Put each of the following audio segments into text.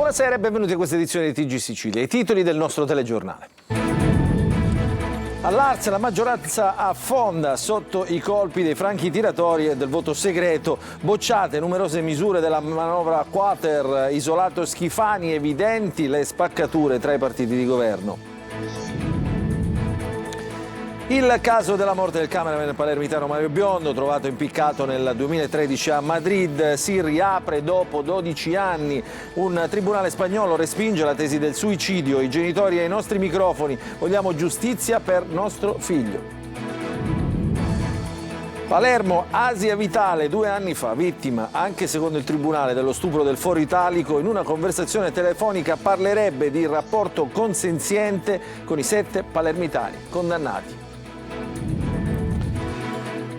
Buonasera e benvenuti a questa edizione di TG Sicilia. I titoli del nostro telegiornale. All'Ars la maggioranza affonda sotto i colpi dei franchi tiratori e del voto segreto. Bocciate numerose misure della manovra Quater, isolato Schifani, evidenti le spaccature tra i partiti di governo. Il caso della morte del cameraman palermitano Mario Biondo, trovato impiccato nel 2013 a Madrid, si riapre dopo 12 anni. Un tribunale spagnolo respinge la tesi del suicidio. I genitori ai nostri microfoni: vogliamo giustizia per nostro figlio. Palermo, Asia Vitale, 2 anni fa, vittima, anche secondo il tribunale, dello stupro del Foro Italico. In una conversazione telefonica parlerebbe di rapporto consenziente con i 7 palermitani condannati.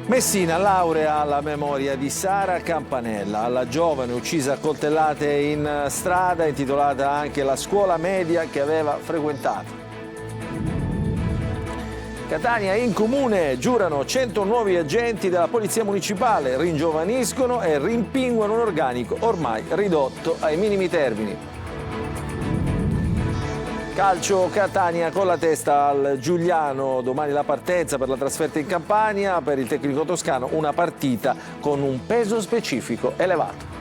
Messina, laurea alla memoria di Sara Campanella, alla giovane uccisa a coltellate in strada, intitolata anche la scuola media che aveva frequentato. Catania, in comune giurano 100 nuovi agenti della Polizia Municipale, ringiovaniscono e rimpinguano un organico ormai ridotto ai minimi termini. Calcio, Catania con la testa al Giuliano, domani la partenza per la trasferta in Campania, per il tecnico toscano una partita con un peso specifico elevato.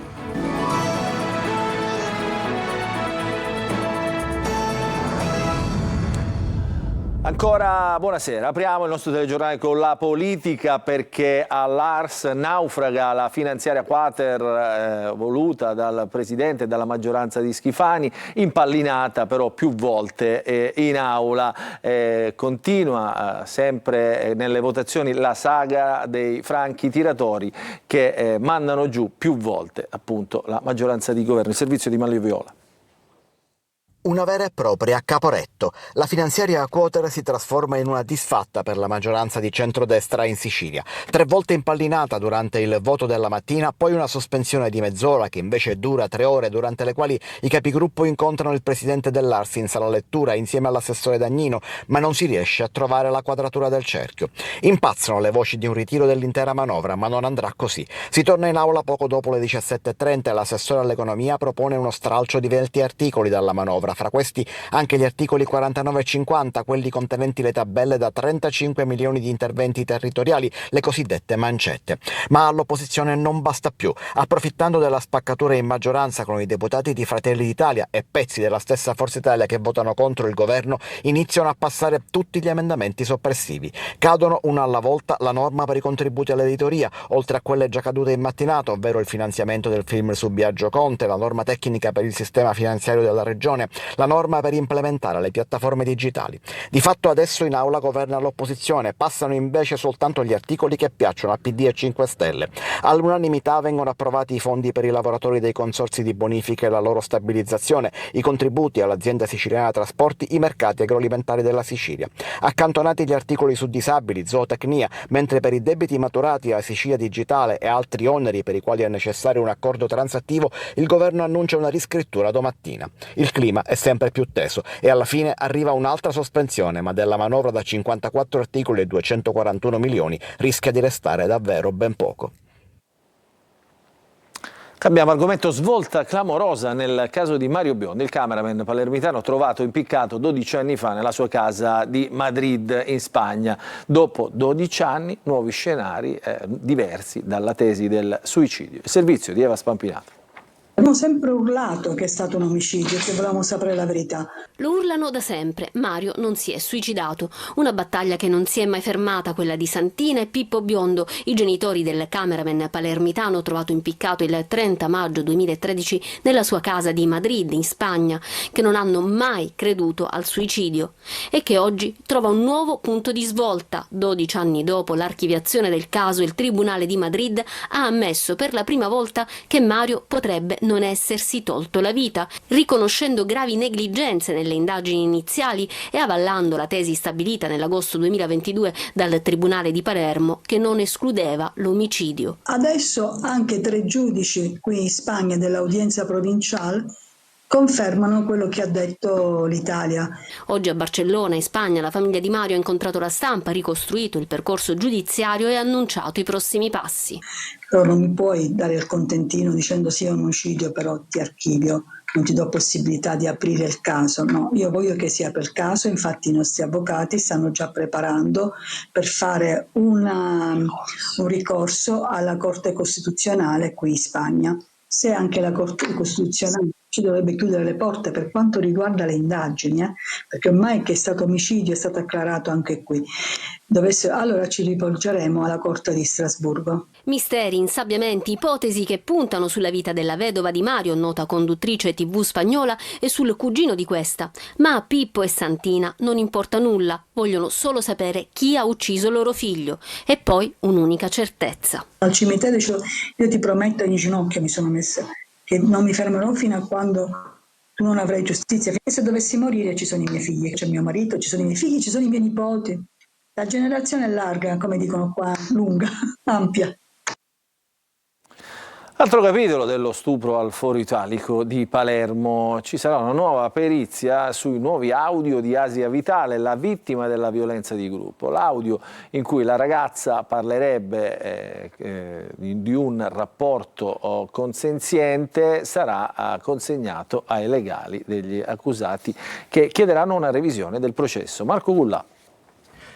Ancora buonasera, apriamo il nostro telegiornale con la politica, perché all'Ars naufraga la finanziaria Quater voluta dal Presidente e dalla maggioranza di Schifani, impallinata però più volte in aula. Continua sempre nelle votazioni la saga dei franchi tiratori che mandano giù più volte appunto la maggioranza di governo, il servizio di Manlio Viola. Una vera e propria Caporetto. La finanziaria Quater si trasforma in una disfatta per la maggioranza di centrodestra in Sicilia. 3 volte impallinata durante il voto della mattina, poi una sospensione di mezz'ora che invece dura 3 ore, durante le quali i capigruppo incontrano il presidente dell'Ars in sala lettura insieme all'assessore Dagnino, ma non si riesce a trovare la quadratura del cerchio. Impazzano le voci di un ritiro dell'intera manovra, ma non andrà così. Si torna in aula poco dopo le 17:30 e l'assessore all'economia propone uno stralcio di 20 articoli dalla manovra. Fra questi anche gli articoli 49 e 50, quelli contenenti le tabelle da 35 milioni di interventi territoriali, le cosiddette mancette. Ma all'opposizione non basta più. Approfittando della spaccatura in maggioranza con i deputati di Fratelli d'Italia e pezzi della stessa Forza Italia che votano contro il governo, iniziano a passare tutti gli emendamenti soppressivi. Cadono una alla volta la norma per i contributi all'editoria, oltre a quelle già cadute in mattinata, ovvero il finanziamento del film su Biagio Conte, la norma tecnica per il sistema finanziario della regione, la norma per implementare le piattaforme digitali. Di fatto adesso in aula governa l'opposizione, passano invece soltanto gli articoli che piacciono a PD e 5 Stelle. All'unanimità vengono approvati i fondi per i lavoratori dei consorzi di bonifica e la loro stabilizzazione, i contributi all'azienda siciliana trasporti, i mercati agroalimentari della Sicilia. Accantonati gli articoli su disabili, zootecnia, mentre per i debiti maturati a Sicilia Digitale e altri oneri per i quali è necessario un accordo transattivo, il governo annuncia una riscrittura domattina. Il clima è sempre più teso e alla fine arriva un'altra sospensione, ma della manovra da 54 articoli e 241 milioni rischia di restare davvero ben poco. Cambiamo argomento. Svolta clamorosa nel caso di Mario Biondo, il cameraman palermitano trovato impiccato 12 anni fa nella sua casa di Madrid in Spagna. Dopo 12 anni, nuovi scenari diversi dalla tesi del suicidio. Il servizio di Eva Spampinato. Abbiamo sempre urlato che è stato un omicidio, che volevamo sapere la verità. Lo urlano da sempre. Mario non si è suicidato. Una battaglia che non si è mai fermata, quella di Santina e Pippo Biondo, i genitori del cameraman palermitano trovato impiccato il 30 maggio 2013 nella sua casa di Madrid, in Spagna, che non hanno mai creduto al suicidio e che oggi trova un nuovo punto di svolta. 12 anni dopo l'archiviazione del caso, il Tribunale di Madrid ha ammesso per la prima volta che Mario potrebbe non essersi tolto la vita, riconoscendo gravi negligenze nelle indagini iniziali e avallando la tesi stabilita nell'agosto 2022 dal Tribunale di Palermo, che non escludeva l'omicidio. Adesso anche 3 giudici qui in Spagna dell'audienza provinciale confermano quello che ha detto l'Italia. Oggi a Barcellona, in Spagna, la famiglia di Mario ha incontrato la stampa, ricostruito il percorso giudiziario e annunciato i prossimi passi. Però non mi puoi dare il contentino dicendo sì è un omicidio, però ti archivio. non ti do possibilità di aprire il caso. No, io voglio che si apra il caso, infatti i nostri avvocati stanno già preparando per fare un ricorso alla Corte Costituzionale qui in Spagna. Se anche la Corte Costituzionale ci dovrebbe chiudere le porte per quanto riguarda le indagini, perché ormai che è stato omicidio è stato acclarato anche qui. Allora ci rivolgeremo alla Corte di Strasburgo. Misteri, insabbiamenti, ipotesi che puntano sulla vita della vedova di Mario, nota conduttrice TV spagnola, e sul cugino di questa. Ma a Pippo e Santina non importa nulla, vogliono solo sapere chi ha ucciso loro figlio. E poi un'unica certezza. Al cimitero io ti prometto, in ginocchio mi sono messa, che non mi fermerò fino a quando tu non avrai giustizia. Finché se dovessi morire ci sono i miei figli, c'è mio marito, ci sono i miei figli, ci sono i miei nipoti. La generazione è larga, come dicono qua, lunga, ampia. Altro capitolo dello stupro al Foro Italico di Palermo. Ci sarà una nuova perizia sui nuovi audio di Asia Vitale, la vittima della violenza di gruppo. L'audio in cui la ragazza parlerebbe di un rapporto consenziente sarà consegnato ai legali degli accusati che chiederanno una revisione del processo. Marco Gullà.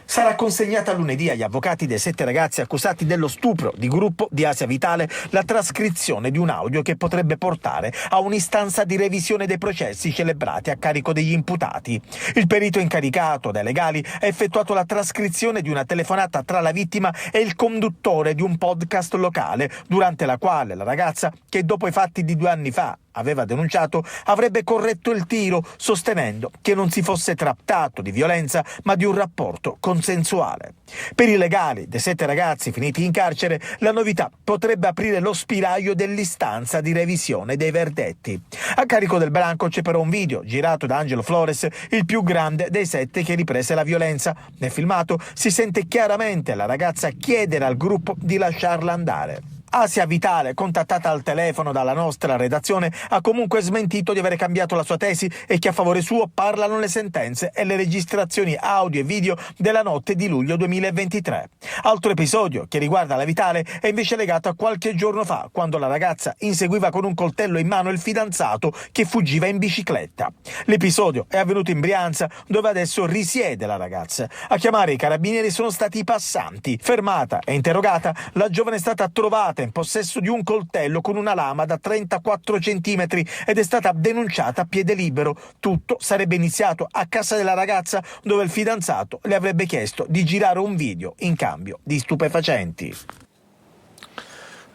Sarà consegnata lunedì agli avvocati dei 7 ragazzi accusati dello stupro di gruppo di Asia Vitale la trascrizione di un audio che potrebbe portare a un'istanza di revisione dei processi celebrati a carico degli imputati. Il perito incaricato dai legali ha effettuato la trascrizione di una telefonata tra la vittima e il conduttore di un podcast locale, durante la quale la ragazza, che dopo i fatti di 2 anni fa aveva denunciato, avrebbe corretto il tiro, sostenendo che non si fosse trattato di violenza ma di un rapporto consensuale. Per i legali dei 7 ragazzi finiti in carcere, la novità potrebbe aprire lo spiraglio dell'istanza di revisione dei verdetti. A carico del branco c'è però un video girato da Angelo Flores, il più grande dei 7 che riprese la violenza. Nel filmato si sente chiaramente la ragazza chiedere al gruppo di lasciarla andare. Asia Vitale, contattata al telefono dalla nostra redazione, ha comunque smentito di avere cambiato la sua tesi e che a favore suo parlano le sentenze e le registrazioni audio e video della notte di luglio 2023. Altro episodio che riguarda la Vitale è invece legato a qualche giorno fa, quando la ragazza inseguiva con un coltello in mano il fidanzato che fuggiva in bicicletta. L'episodio è avvenuto in Brianza, dove adesso risiede la ragazza. A chiamare i carabinieri sono stati i passanti. Fermata e interrogata, la giovane è stata trovata in possesso di un coltello con una lama da 34 centimetri ed è stata denunciata a piede libero. Tutto sarebbe iniziato a casa della ragazza, dove il fidanzato le avrebbe chiesto di girare un video in cambio di stupefacenti.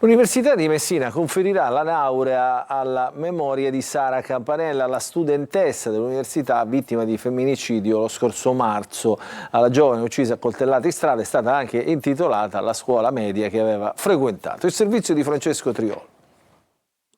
L'Università di Messina conferirà la laurea alla memoria di Sara Campanella, la studentessa dell'università vittima di femminicidio lo scorso marzo. Alla giovane uccisa a coltellate in strada è stata anche intitolata la scuola media che aveva frequentato. Il servizio di Francesco Triolo.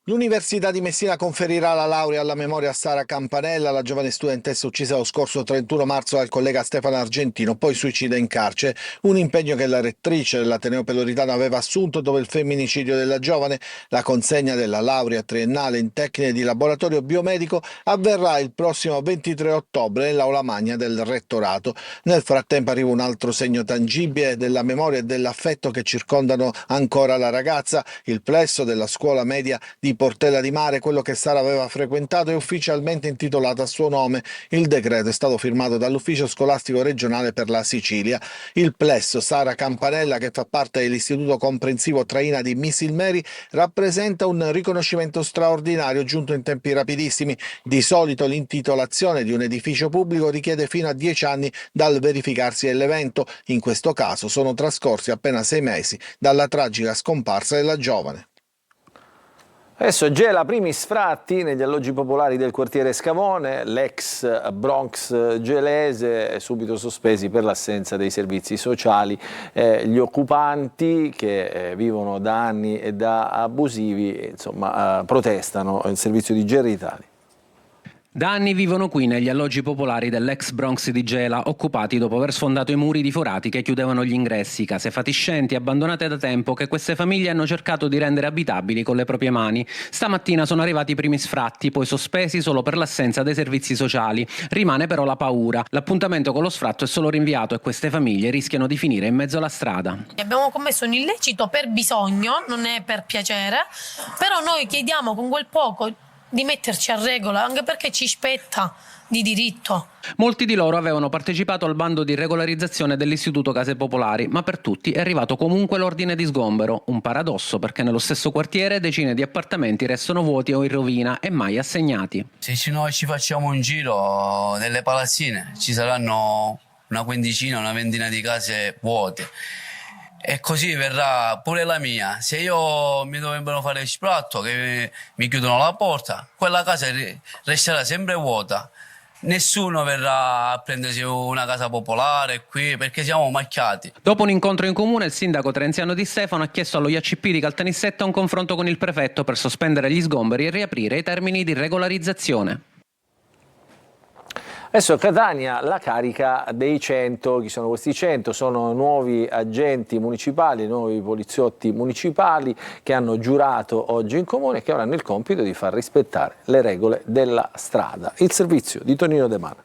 L'Università di Messina conferirà la laurea alla memoria a Sara Campanella, la giovane studentessa uccisa lo scorso 31 marzo dal collega Stefano Argentino, poi suicida in carcere, un impegno che la rettrice dell'Ateneo Peloritano aveva assunto dopo il femminicidio della giovane. La consegna della laurea triennale in tecniche di laboratorio biomedico avverrà il prossimo 23 ottobre nell'aula magna del rettorato. Nel frattempo arriva un altro segno tangibile della memoria e dell'affetto che circondano ancora la ragazza. Il plesso della scuola media di Portella di Mare, quello che Sara aveva frequentato, è ufficialmente intitolato a suo nome. Il decreto è stato firmato dall'Ufficio Scolastico Regionale per la Sicilia. Il plesso Sara Campanella, che fa parte dell'Istituto Comprensivo Traina di Misilmeri, rappresenta un riconoscimento straordinario giunto in tempi rapidissimi. Di solito l'intitolazione di un edificio pubblico richiede fino a 10 anni dal verificarsi dell'evento. In questo caso sono trascorsi appena 6 mesi dalla tragica scomparsa della giovane. Adesso gela primi sfratti negli alloggi popolari del quartiere Scavone, l'ex Bronx gelese, subito sospesi per l'assenza dei servizi sociali. Gli occupanti che vivono da anni e da abusivi, insomma, protestano il servizio di Gerry Italia. Da anni vivono qui negli alloggi popolari dell'ex Bronx di Gela, occupati dopo aver sfondato i muri di forati che chiudevano gli ingressi, case fatiscenti abbandonate da tempo che queste famiglie hanno cercato di rendere abitabili con le proprie mani. Stamattina sono arrivati i primi sfratti, poi sospesi solo per l'assenza dei servizi sociali. Rimane però la paura. L'appuntamento con lo sfratto è solo rinviato e queste famiglie rischiano di finire in mezzo alla strada. Abbiamo commesso un illecito per bisogno, non è per piacere, però noi chiediamo con quel poco di metterci a regola, anche perché ci spetta di diritto. Molti di loro avevano partecipato al bando di regolarizzazione dell'Istituto Case Popolari, ma per tutti è arrivato comunque l'ordine di sgombero. Un paradosso, perché nello stesso quartiere decine di appartamenti restano vuoti o in rovina e mai assegnati. Se noi ci facciamo un giro nelle palazzine ci saranno una quindicina, una ventina di case vuote. E così verrà pure la mia. Se io mi dovrebbero fare sfratto, che mi chiudono la porta, quella casa resterà sempre vuota. Nessuno verrà a prendersi una casa popolare qui perché siamo macchiati. Dopo un incontro in comune, il sindaco Terenziano Di Stefano ha chiesto allo IACP di Caltanissetta un confronto con il prefetto per sospendere gli sgomberi e riaprire i termini di regolarizzazione. Adesso Catania, la carica dei 100, chi sono questi 100? Sono nuovi agenti municipali, nuovi poliziotti municipali che hanno giurato oggi in comune e che ora hanno il compito di far rispettare le regole della strada. Il servizio di Tonino De Mara.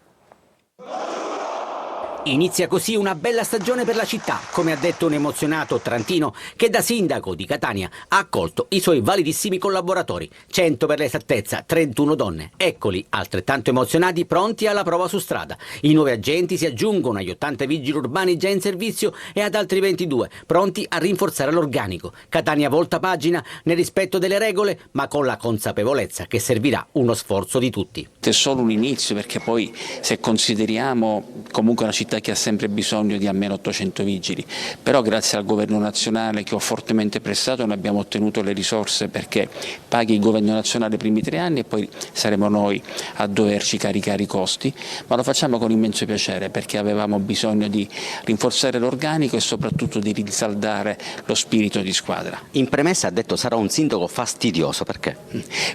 Inizia così una bella stagione per la città, come ha detto un emozionato trantino che da sindaco di Catania ha accolto i suoi validissimi collaboratori. 100 per l'esattezza, 31 donne. Eccoli, altrettanto emozionati, pronti alla prova su strada. I nuovi agenti si aggiungono agli 80 vigili urbani già in servizio e ad altri 22, pronti a rinforzare l'organico. Catania volta pagina nel rispetto delle regole, ma con la consapevolezza che servirà uno sforzo di tutti. È solo un inizio, perché poi se consideriamo comunque una città che ha sempre bisogno di almeno 800 vigili, però grazie al governo nazionale che ho fortemente pressato noi abbiamo ottenuto le risorse perché paghi il governo nazionale i primi 3 anni e poi saremo noi a doverci caricare i costi, ma lo facciamo con immenso piacere perché avevamo bisogno di rinforzare l'organico e soprattutto di rinsaldare lo spirito di squadra. In premessa ha detto sarà un sindaco fastidioso, perché?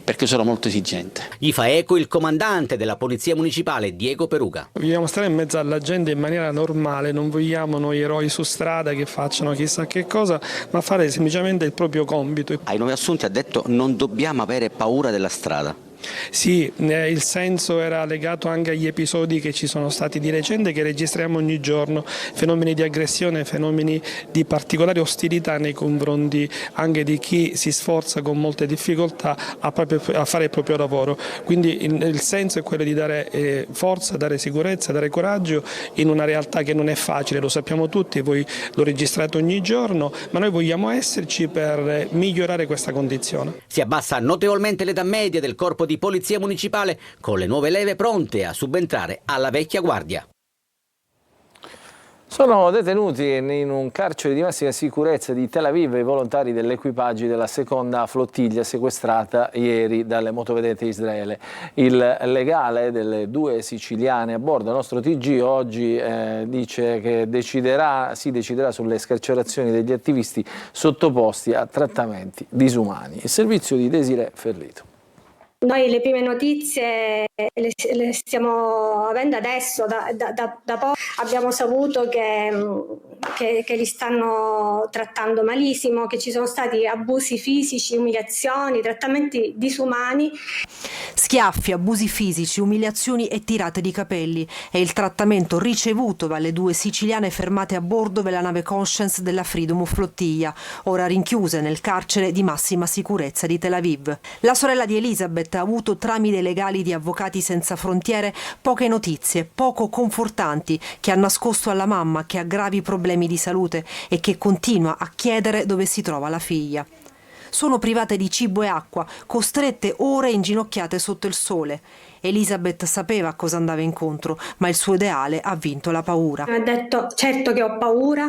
Perché sono molto esigente. Gli fa eco il comandante della polizia municipale Diego Peruga. Vogliamo stare in mezzo alla gente in maniera normale, non vogliamo noi eroi su strada che facciano chissà che cosa, ma fare semplicemente il proprio compito. Ai nuovi assunti ha detto non dobbiamo avere paura della strada. Sì, il senso era legato anche agli episodi che ci sono stati di recente, che registriamo ogni giorno, fenomeni di aggressione, fenomeni di particolare ostilità nei confronti anche di chi si sforza con molte difficoltà a fare il proprio lavoro. Quindi il senso è quello di dare forza, dare sicurezza, dare coraggio in una realtà che non è facile, lo sappiamo tutti, voi lo registrate ogni giorno, ma noi vogliamo esserci per migliorare questa condizione. Si abbassa notevolmente l'età media del corpo di polizia municipale con le nuove leve pronte a subentrare alla vecchia guardia. Sono detenuti in un carcere di massima sicurezza di Tel Aviv i volontari dell'equipaggi della seconda flottiglia sequestrata ieri dalle motovedette di Israele. Il legale delle 2 siciliane a bordo del nostro TG oggi dice che si deciderà sulle scarcerazioni degli attivisti sottoposti a trattamenti disumani. Il servizio di Desiree Ferlito. Noi le prime notizie le stiamo avendo adesso, da poco abbiamo saputo che li stanno trattando malissimo, che ci sono stati abusi fisici, umiliazioni, trattamenti disumani. Schiaffi, abusi fisici, umiliazioni e tirate di capelli è il trattamento ricevuto dalle 2 siciliane fermate a bordo della nave Conscience della Freedom Flottiglia, ora rinchiuse nel carcere di massima sicurezza di Tel Aviv. La sorella di Elisabeth ha avuto tramite legali di Avvocati Senza Frontiere poche notizie, poco confortanti, che ha nascosto alla mamma che ha gravi problemi di salute e che continua a chiedere dove si trova la figlia. Sono private di cibo e acqua, costrette ore inginocchiate sotto il sole. Elisabeth sapeva a cosa andava incontro, ma il suo ideale ha vinto la paura. Ha detto: certo che ho paura,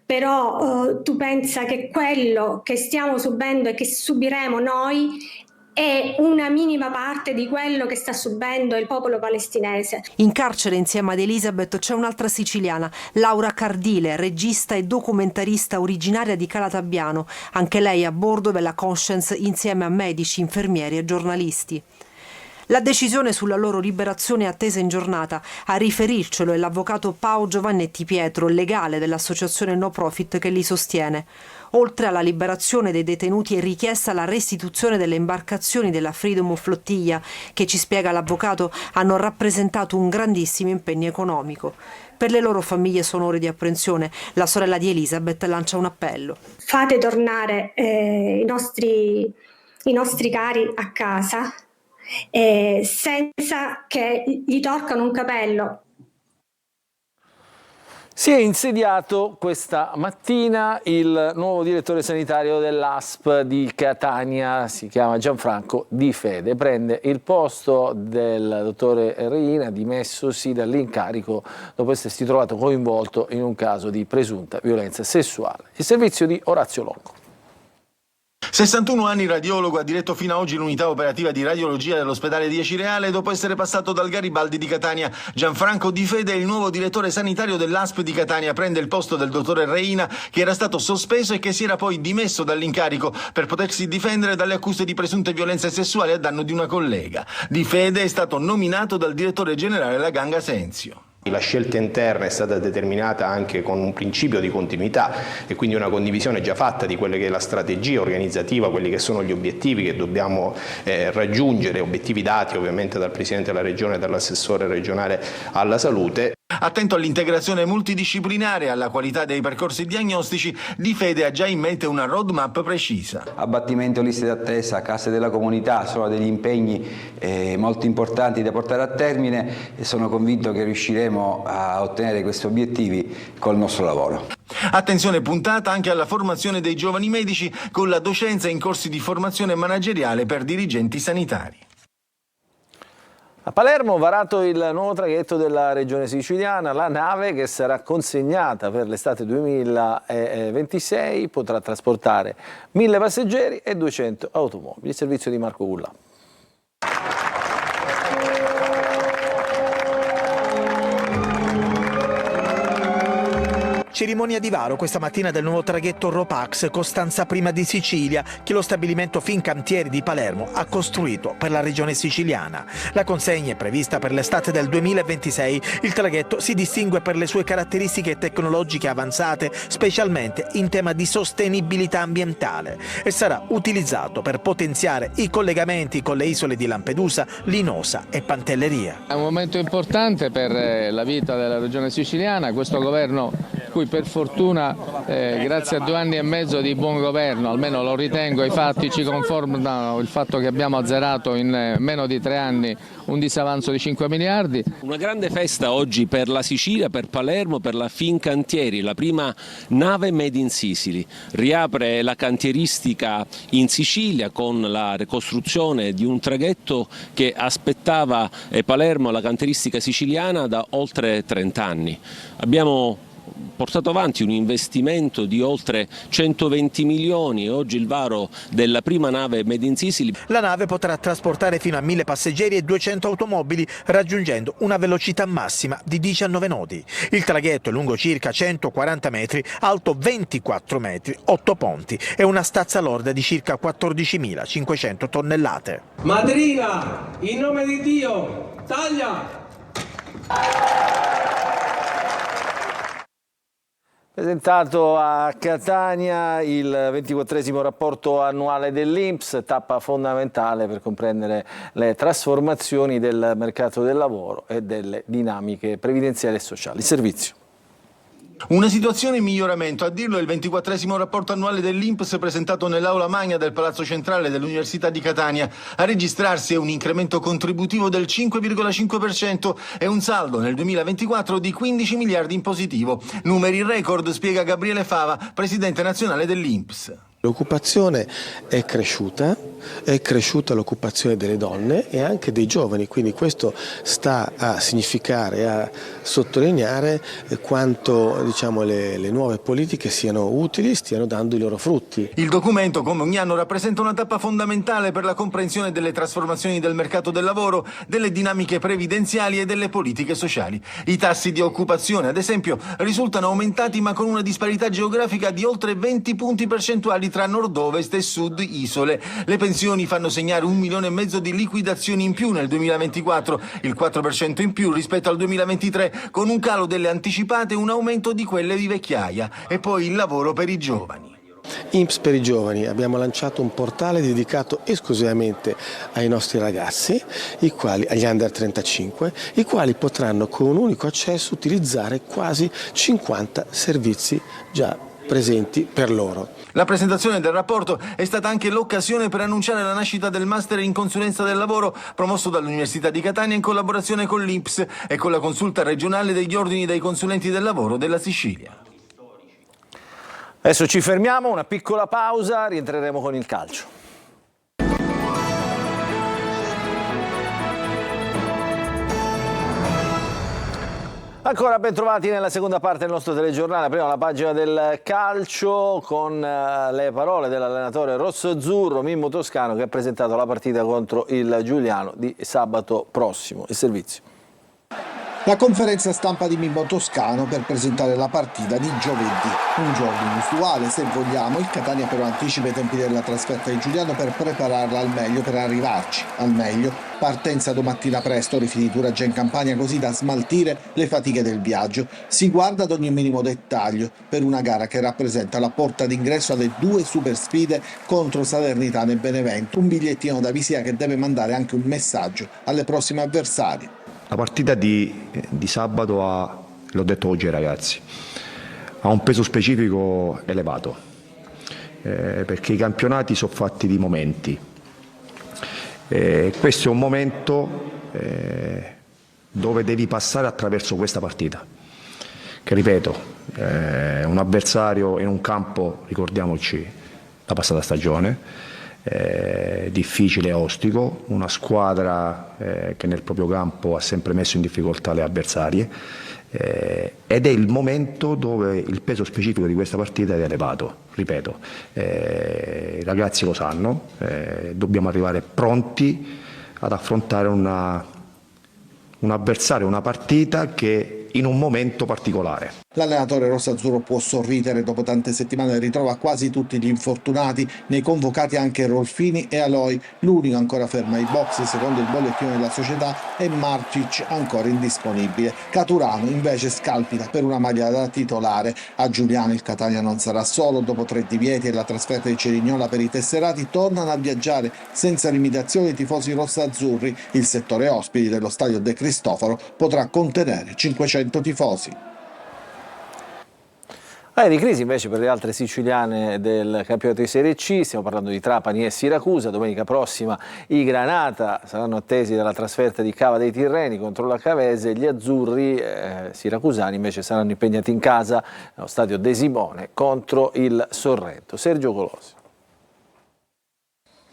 però tu pensa che quello che stiamo subendo e che subiremo noi è una minima parte di quello che sta subendo il popolo palestinese. In carcere insieme ad Elisabeth c'è un'altra siciliana, Laura Cardile, regista e documentarista originaria di Calatabbiano, anche lei a bordo della Conscience insieme a medici, infermieri e giornalisti. La decisione sulla loro liberazione è attesa in giornata. A riferircelo è l'avvocato Pao Giovannetti Pietro, legale dell'associazione no profit che li sostiene. Oltre alla liberazione dei detenuti è richiesta la restituzione delle imbarcazioni della Freedom Flottiglia che, ci spiega l'avvocato, hanno rappresentato un grandissimo impegno economico. Per le loro famiglie sono ore di apprensione. La sorella di Elisabeth lancia un appello. Fate tornare i nostri cari a casa, senza che gli torcano un capello. Si è insediato questa mattina il nuovo direttore sanitario dell'ASP di Catania, si chiama Gianfranco Di Fede, prende il posto del dottore Reina, dimessosi dall'incarico dopo essersi trovato coinvolto in un caso di presunta violenza sessuale. Il servizio di Orazio Longo. 61 anni, radiologo, ha diretto fino ad oggi l'unità operativa di radiologia dell'ospedale di Acireale dopo essere passato dal Garibaldi di Catania. Gianfranco Di Fede, il nuovo direttore sanitario dell'ASP di Catania, prende il posto del dottore Reina, che era stato sospeso e che si era poi dimesso dall'incarico per potersi difendere dalle accuse di presunte violenze sessuali a danno di una collega. Di Fede è stato nominato dal direttore generale Laganga Senzio. La scelta interna è stata determinata anche con un principio di continuità e quindi una condivisione già fatta di quella che è la strategia organizzativa, quelli che sono gli obiettivi che dobbiamo raggiungere, obiettivi dati ovviamente dal Presidente della Regione e dall'assessore regionale alla salute. Attento all'integrazione multidisciplinare e alla qualità dei percorsi diagnostici, Di Fede ha già in mente una roadmap precisa. Abbattimento liste d'attesa, case della comunità sono degli impegni molto importanti da portare a termine e sono convinto che riusciremo a ottenere questi obiettivi col nostro lavoro. Attenzione puntata anche alla formazione dei giovani medici con la docenza in corsi di formazione manageriale per dirigenti sanitari. A Palermo varato il nuovo traghetto della Regione Siciliana, la nave che sarà consegnata per l'estate 2026 potrà trasportare 1000 passeggeri e 200 automobili. Il servizio di Marco Ulla. Cerimonia di varo questa mattina del nuovo traghetto Ropax Costanza Prima di Sicilia che lo stabilimento Fincantieri di Palermo ha costruito per la regione siciliana. La consegna è prevista per l'estate del 2026. Il traghetto si distingue per le sue caratteristiche tecnologiche avanzate, specialmente in tema di sostenibilità ambientale, e sarà utilizzato per potenziare i collegamenti con le isole di Lampedusa, Linosa e Pantelleria. È un momento importante per la vita della regione siciliana, questo governo cui per fortuna grazie a 2 anni e mezzo di buon governo, almeno lo ritengo, i fatti ci conformano il fatto che abbiamo azzerato in meno di 3 anni un disavanzo di 5 miliardi. Una grande festa oggi per la Sicilia, per Palermo, per la Fincantieri, la prima nave made in Sicily. Riapre la cantieristica in Sicilia con la ricostruzione di un traghetto che aspettava Palermo, la cantieristica siciliana, da oltre 30 anni. Abbiamo portato avanti un investimento di oltre 120 milioni e oggi il varo della prima nave Made in Sicily. La nave potrà trasportare fino a 1000 passeggeri e 200 automobili raggiungendo una velocità massima di 19 nodi. Il traghetto è lungo circa 140 metri, alto 24 metri, 8 ponti e una stazza lorda di circa 14.500 tonnellate. Madrina, in nome di Dio, taglia! Presentato a Catania il 24esimo rapporto annuale dell'INPS, tappa fondamentale per comprendere le trasformazioni del mercato del lavoro e delle dinamiche previdenziali e sociali. Il servizio. Una situazione in miglioramento, a dirlo il 24esimo rapporto annuale dell'INPS presentato nell'aula magna del Palazzo Centrale dell'Università di Catania. A registrarsi è un incremento contributivo del 5,5% e un saldo nel 2024 di 15 miliardi in positivo. Numeri record, spiega Gabriele Fava, presidente nazionale dell'INPS. L'occupazione è cresciuta l'occupazione delle donne e anche dei giovani, quindi questo sta a significare, a sottolineare quanto le nuove politiche siano utili, stiano dando i loro frutti. Il documento, come ogni anno, rappresenta una tappa fondamentale per la comprensione delle trasformazioni del mercato del lavoro, delle dinamiche previdenziali e delle politiche sociali. I tassi di occupazione, ad esempio, risultano aumentati ma con una disparità geografica di oltre 20 punti percentuali tra nord-ovest e sud-isole. Le pensioni fanno segnare 1,5 milioni di liquidazioni in più nel 2024, il 4% in più rispetto al 2023, con un calo delle anticipate e un aumento di quelle di vecchiaia. E poi il lavoro per i giovani. INPS per i giovani, abbiamo lanciato un portale dedicato esclusivamente ai nostri ragazzi, agli under 35, i quali potranno con un unico accesso utilizzare quasi 50 servizi già presenti per loro. La presentazione del rapporto è stata anche l'occasione per annunciare la nascita del Master in Consulenza del Lavoro promosso dall'Università di Catania in collaborazione con l'INPS e con la Consulta regionale degli ordini dei consulenti del lavoro della Sicilia. Adesso ci fermiamo, una piccola pausa, rientreremo con il calcio. Ancora ben trovati nella seconda parte del nostro telegiornale, prima la pagina del calcio con le parole dell'allenatore rosso-azzurro Mimmo Toscano, che ha presentato la partita contro il Giuliano di sabato prossimo. Il servizio. La conferenza stampa di Mimmo Toscano per presentare la partita di giovedì, un giorno inusuale se vogliamo. Il Catania però anticipa i tempi della trasferta di Giuliano per prepararla al meglio, per arrivarci al meglio. Partenza domattina presto, rifinitura già in Campania così da smaltire le fatiche del viaggio. Si guarda ad ogni minimo dettaglio per una gara che rappresenta la porta d'ingresso alle 2 super sfide contro Salernitana e Benevento. Un bigliettino da visita che deve mandare anche un messaggio alle prossime avversarie. La partita di sabato l'ho detto oggi ai ragazzi, ha un peso specifico elevato, perché i campionati sono fatti di momenti. Questo è un momento dove devi passare attraverso questa partita, che ripeto, un avversario in un campo, ricordiamoci la passata stagione, difficile e ostico, una squadra che nel proprio campo ha sempre messo in difficoltà le avversarie, ed è il momento dove il peso specifico di questa partita è elevato. Ripeto, i ragazzi lo sanno, dobbiamo arrivare pronti ad affrontare un avversario, una partita che in un momento particolare. L'allenatore rosso-azzurro può sorridere, dopo tante settimane ritrova quasi tutti gli infortunati, nei convocati anche Rolfini e Aloi, l'unico ancora fermo ai box secondo il bollettino della società è Martic, ancora indisponibile. Caturano invece scalpita per una maglia da titolare. A Giuliano il Catania non sarà solo, dopo 3 divieti e la trasferta di Cerignola per i tesserati tornano a viaggiare senza limitazioni i tifosi rosso-azzurri. Il settore ospiti dello stadio De Cristofaro potrà contenere 500 tifosi. Di crisi invece per le altre siciliane del campionato di Serie C, stiamo parlando di Trapani e Siracusa. Domenica prossima i Granata saranno attesi dalla trasferta di Cava dei Tirreni contro la Cavese, gli azzurri siracusani invece saranno impegnati in casa allo stadio De Simone contro il Sorrento. Sergio Colosi.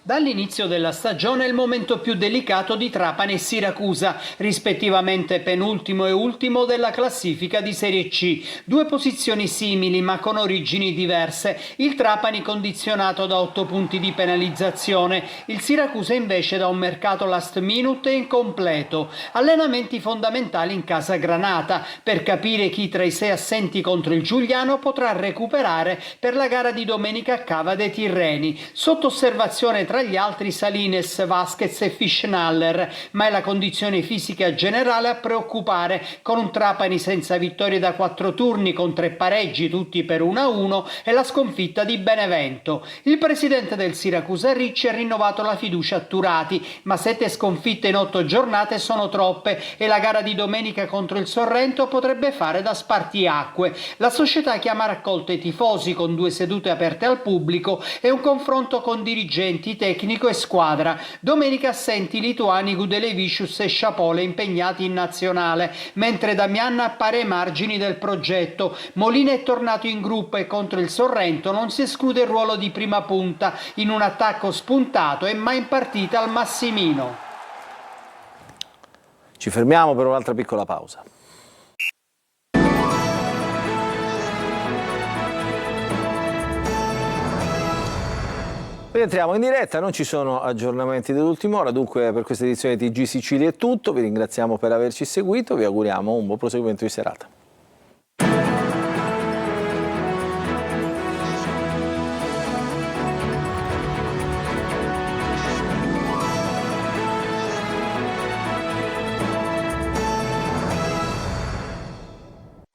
Dall'inizio della stagione è il momento più delicato di Trapani e Siracusa, rispettivamente penultimo e ultimo della classifica di Serie C. 2 posizioni simili ma con origini diverse. Il Trapani condizionato da 8 punti di penalizzazione, il Siracusa invece da un mercato last minute e incompleto. Allenamenti fondamentali in casa Granata per capire chi tra i 6 assenti contro il Giuliano potrà recuperare per la gara di domenica a Cava dei Tirreni. Sotto osservazione tra gli altri Salines, Vasquez e Fischnaller, ma è la condizione fisica generale a preoccupare, con un Trapani senza vittorie da 4 turni con 3 pareggi tutti per 1-1 e la sconfitta di Benevento. Il presidente del Siracusa Ricci ha rinnovato la fiducia a Turati, ma 7 sconfitte in 8 giornate sono troppe e la gara di domenica contro il Sorrento potrebbe fare da spartiacque. La società chiama a raccolta i tifosi con 2 sedute aperte al pubblico e un confronto con dirigenti, tecnico e squadra. Domenica assenti lituani Gudelevicius e Sciapole impegnati in nazionale, mentre Damian appare ai margini del progetto. Molina è tornato in gruppo e contro il Sorrento non si esclude il ruolo di prima punta in un attacco spuntato e mai in partita al Massimino. Ci fermiamo per un'altra piccola pausa. Rientriamo in diretta, non ci sono aggiornamenti dell'ultima ora, dunque per questa edizione di TG Sicilia è tutto, vi ringraziamo per averci seguito, vi auguriamo un buon proseguimento di serata.